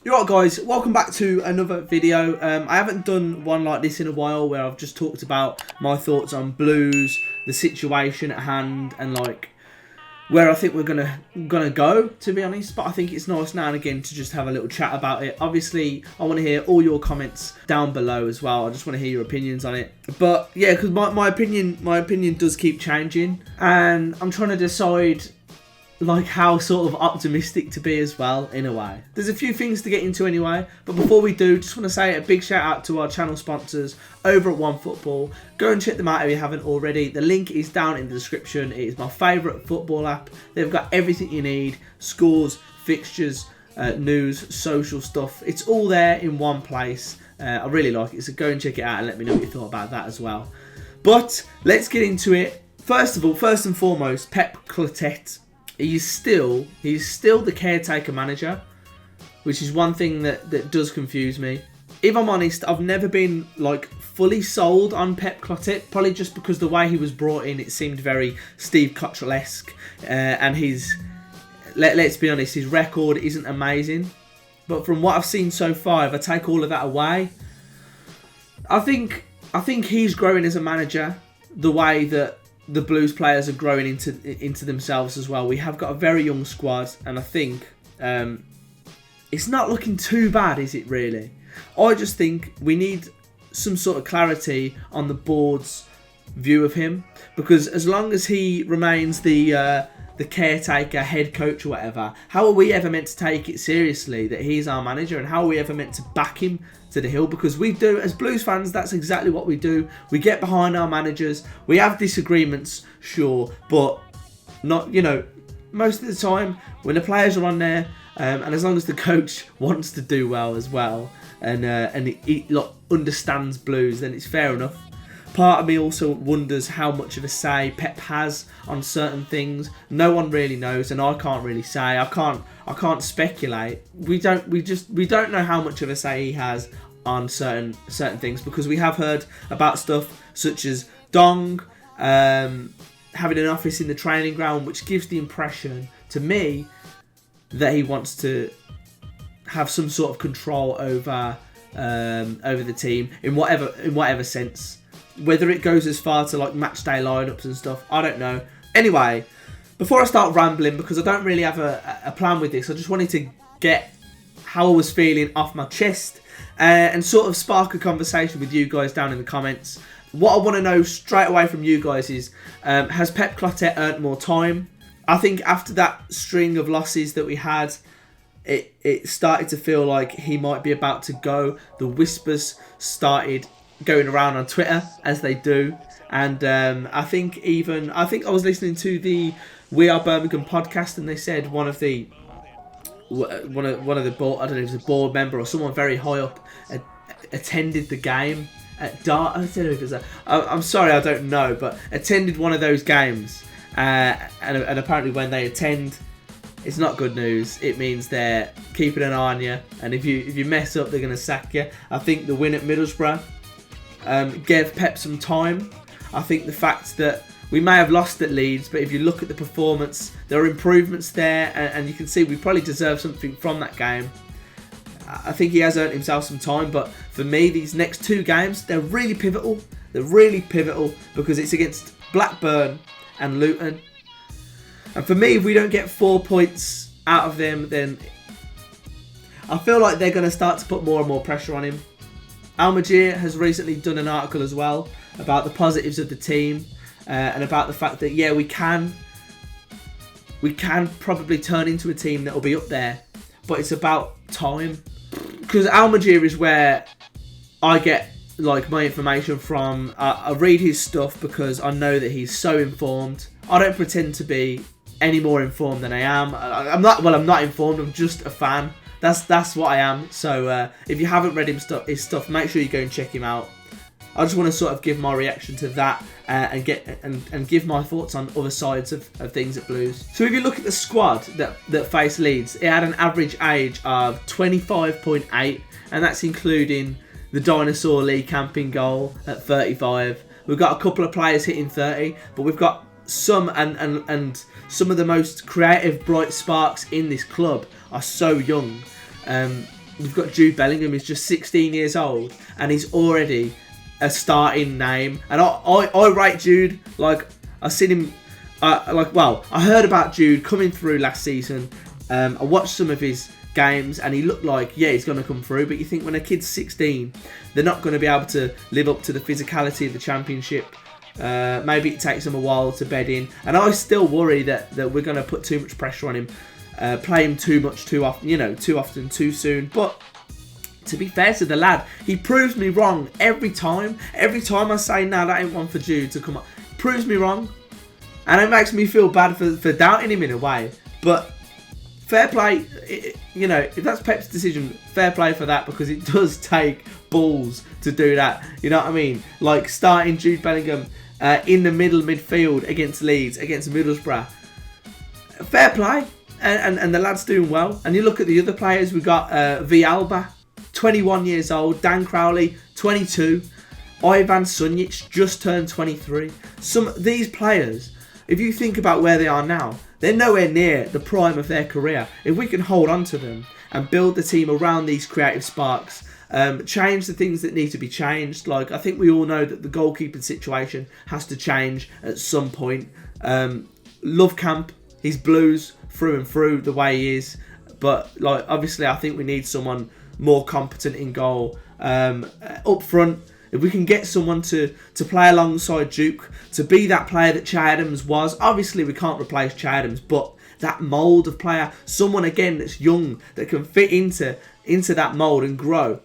You're right, guys, welcome back to another video. I haven't done one like this in a while where I've just talked about my thoughts on Blues, the situation at hand, and like where I think we're gonna go, to be honest. But I think it's nice now and again to just have a little chat about it. Obviously, I want to hear all your comments down below as well. I just want to hear your opinions on it. But yeah, because my opinion does keep changing, and I'm trying to decide like how sort of optimistic to be as well, in a way. There's a few things to get into anyway, but before we do, just want to say a big shout out to our channel sponsors over at OneFootball. Go and check them out if you haven't already. The link is down in the description. It is my favourite football app. They've got everything you need: scores, fixtures, news, social stuff. It's all there in one place. I really like it, so go and check it out and let me know what you thought about that as well. But let's get into it. First and foremost, Pep Clotet. He's still the caretaker manager, which is one thing that does confuse me. If I'm honest, I've never been like fully sold on Pep Clotet, probably just because the way he was brought in, it seemed very Steve Cottrell-esque, and let's be honest, his record isn't amazing. But from what I've seen so far, if I take all of that away, I think he's growing as a manager the way that the Blues players are growing into themselves as well. We have got a very young squad, and I think it's not looking too bad, is it really? I just think we need some sort of clarity on the board's view of him, because as long as he remains the caretaker, head coach or whatever, how are we ever meant to take it seriously that he's our manager, and how are we ever meant to back him to the hill? Because we do, as Blues fans, that's exactly what we do. We get behind our managers. We have disagreements, sure, but not, most of the time when the players are on there, and as long as the coach wants to do well as well, and he understands Blues, then it's fair enough. Part of me also wonders how much of a say Pep has on certain things. No one really knows, and I can't really say. I can't speculate. We don't know how much of a say he has on certain things, because we have heard about stuff such as Dong having an office in the training ground, which gives the impression to me that he wants to have some sort of control over the team in whatever sense. Whether it goes as far to like match day lineups and stuff, I don't know. Anyway, before I start rambling, because I don't really have a plan with this, I just wanted to get how I was feeling off my chest and sort of spark a conversation with you guys down in the comments. What I want to know straight away from you guys is, has Pep Clotet earned more time? I think after that string of losses that we had, it started to feel like he might be about to go. The whispers started going around on Twitter, as they do, and I think I was listening to the We Are Birmingham podcast, and they said one of the board, I don't know if it was a board member or someone very high up, attended the game at Dart. I don't know if it was I'm sorry, I don't know, but attended one of those games, and apparently when they attend, it's not good news. It means they're keeping an eye on you, and if you mess up, they're going to sack you. I think the win at Middlesbrough gave Pep some time. I think the fact that we may have lost at Leeds, but if you look at the performance, there are improvements there, and you can see we probably deserve something from that game. I think he has earned himself some time, but for me, these next two games, they're really pivotal. They're really pivotal because it's against Blackburn and Luton. And for me, if we don't get 4 points out of them, then I feel like they're going to start to put more and more pressure on him. Almagir has recently done an article as well about the positives of the team, and about the fact that, yeah, we can probably turn into a team that will be up there, but it's about time. Because Almagir is where I get like my information from. I read his stuff because I know that he's so informed. I don't pretend to be any more informed than I am. I'm not informed. I'm just a fan. That's what I am. So if you haven't read his stuff, make sure you go and check him out. I just want to sort of give my reaction to that and give my thoughts on other sides of things at Blues. So if you look at the squad that faced Leeds, it had an average age of 25.8, and that's including the Dinosaur Lee Camping goal at 35. We've got a couple of players hitting 30, but we've got some and some of the most creative bright sparks in this club are so young. You've got Jude Bellingham, he's just 16 years old, and he's already a starting name. And I rate Jude. Like, I've seen him, I heard about Jude coming through last season. I watched some of his games, and he looked like, yeah, he's going to come through. But you think when a kid's 16, they're not going to be able to live up to the physicality of the Championship. Maybe it takes them a while to bed in. And I still worry that we're going to put too much pressure on him. Play him too much, too often, too often, too soon. But to be fair to the lad, he proves me wrong every time. Every time I say, no, that ain't one for Jude to come on, proves me wrong. And it makes me feel bad for doubting him in a way. But fair play, if that's Pep's decision, fair play for that, because it does take balls to do that. You know what I mean? Like starting Jude Bellingham in the midfield against Leeds, against Middlesbrough. Fair play. And the lad's doing well. And you look at the other players, we've got Villalba, 21 years old, Dan Crowley, 22, Ivan Sunjic just turned 23. These players, if you think about where they are now, they're nowhere near the prime of their career. If we can hold on to them and build the team around these creative sparks, change the things that need to be changed. Like, I think we all know that the goalkeeping situation has to change at some point. Lovecamp, he's Blues through and through the way he is, but like obviously I think we need someone more competent in goal. Up front, if we can get someone to play alongside Duke, to be that player that Che Adams was. Obviously we can't replace Che Adams, but that mould of player, someone again that's young, that can fit into that mould and grow.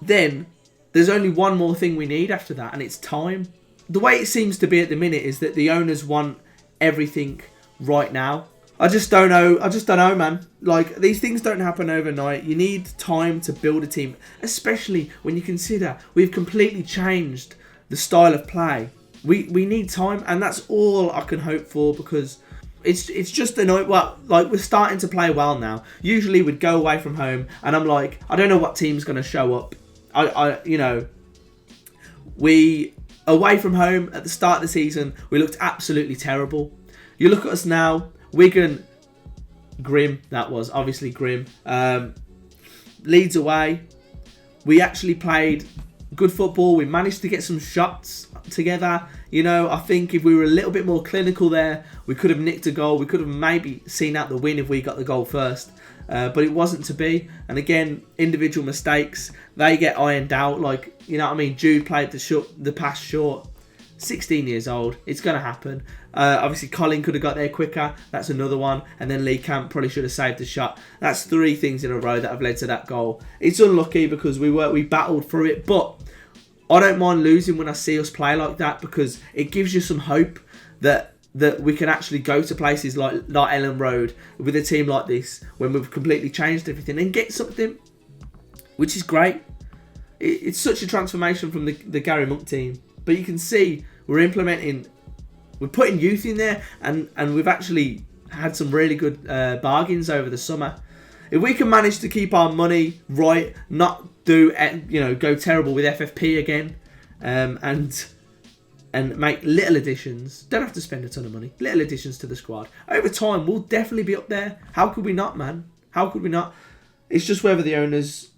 Then there's only one more thing we need after that, and it's time. The way it seems to be at the minute is that the owners want everything right now. I just don't know, man. Like, these things don't happen overnight. You need time to build a team, especially when you consider we've completely changed the style of play. We need time, and that's all I can hope for, because it's just annoying. Well, like, we're starting to play well now. Usually we'd go away from home and I'm like, I don't know what team's going to show up. We away from home at the start of the season, we looked absolutely terrible. You look at us now, Wigan, grim, that was, obviously grim. Leeds away, we actually played good football, we managed to get some shots together. I think if we were a little bit more clinical there, we could have nicked a goal, we could have maybe seen out the win if we got the goal first. But it wasn't to be. And again, individual mistakes, they get ironed out. Like, you know what I mean? Jude played the pass short. 16 years old. It's going to happen. Obviously, Colin could have got there quicker. That's another one. And then Lee Camp probably should have saved the shot. That's 3 things in a row that have led to that goal. It's unlucky because we battled through it. But I don't mind losing when I see us play like that, because it gives you some hope that we can actually go to places like Ellen Road with a team like this, when we've completely changed everything, and get something, which is great. It's such a transformation from the Gary Monk team. But you can see we're putting youth in there, and we've actually had some really good bargains over the summer. If we can manage to keep our money right, not go terrible with FFP again, and make little additions, don't have to spend a ton of money, little additions to the squad, over time we'll definitely be up there. How could we not, man? How could we not? It's just whether the owners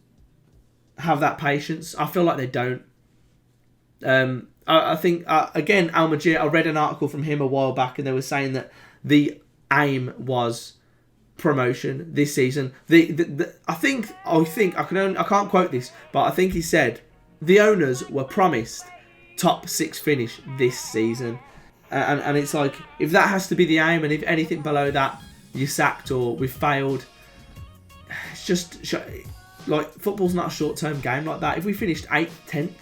have that patience. I feel like they don't. I think, again, Almagir, I read an article from him a while back, and they were saying that the aim was promotion this season. I can't quote this, but I think he said the owners were promised top 6 finish this season, and it's like, if that has to be the aim, and if anything below that you're sacked or we've failed, it's just like, football's not a short-term game like that. If we finished 8th, 10th,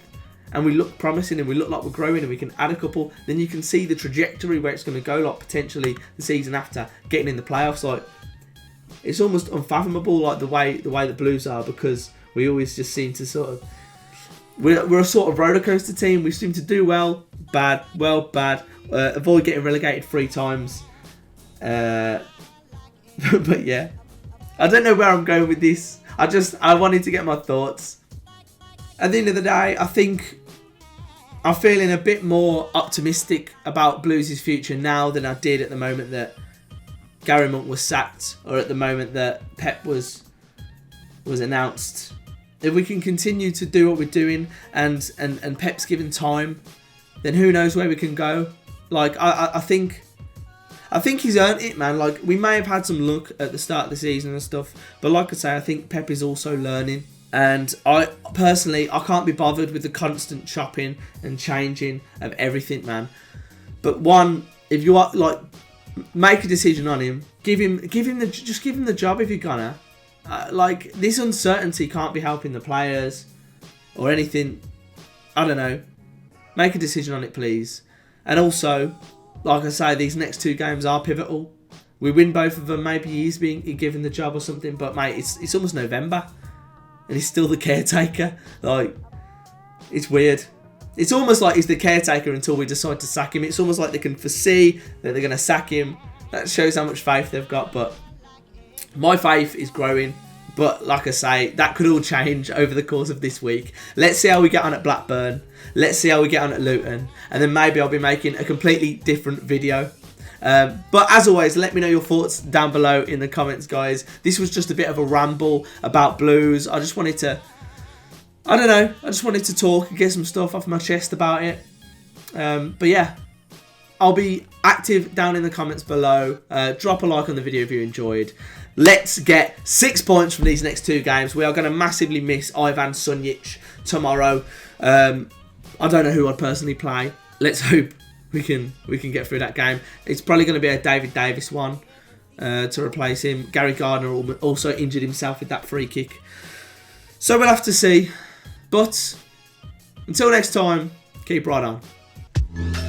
and we look promising and we look like we're growing and we can add a couple, then you can see the trajectory where it's going to go, like potentially the season after, getting in the playoffs. Like, it's almost unfathomable, like the way the Blues are, because we always just seem to sort of, we're a sort of roller coaster team. We seem to do well, bad, avoid getting relegated 3 times. But yeah, I don't know where I'm going with this. I wanted to get my thoughts. At the end of the day, I think I'm feeling a bit more optimistic about Blues' future now than I did at the moment that Gary Monk was sacked, or at the moment that Pep was was announced, if we can continue to do what we're doing and Pep's given time, then who knows where we can go. Like, I think he's earned it, man. Like, we may have had some luck at the start of the season and stuff, but like I say, I think Pep is also learning. And I personally, I can't be bothered with the constant chopping and changing of everything, man. But one, if you are like, make a decision on him, give him the job if you're gonna. Like, this uncertainty can't be helping the players or anything. I don't know. Make a decision on it, please. And also, like I say, these next 2 games are pivotal. We win both of them, maybe he's being given the job or something. But mate, it's almost November, and he's still the caretaker. Like, it's weird. It's almost like he's the caretaker until we decide to sack him. It's almost like they can foresee that they're going to sack him. That shows how much faith they've got. But my faith is growing. But like I say, that could all change over the course of this week. Let's see how we get on at Blackburn. Let's see how we get on at Luton. And then maybe I'll be making a completely different video. But as always, let me know your thoughts down below in the comments, guys. This was just a bit of a ramble about Blues. I just wanted to, I don't know, I just wanted to talk and get some stuff off my chest about it. But yeah, I'll be active down in the comments below. Drop a like on the video if you enjoyed. Let's get 6 points from these next 2 games. We are going to massively miss Ivan Sunjic tomorrow. I don't know who I'd personally play. Let's hope we can get through that game. It's probably going to be a David Davis one to replace him. Gary Gardner also injured himself with that free kick. So we'll have to see. But until next time, keep right on.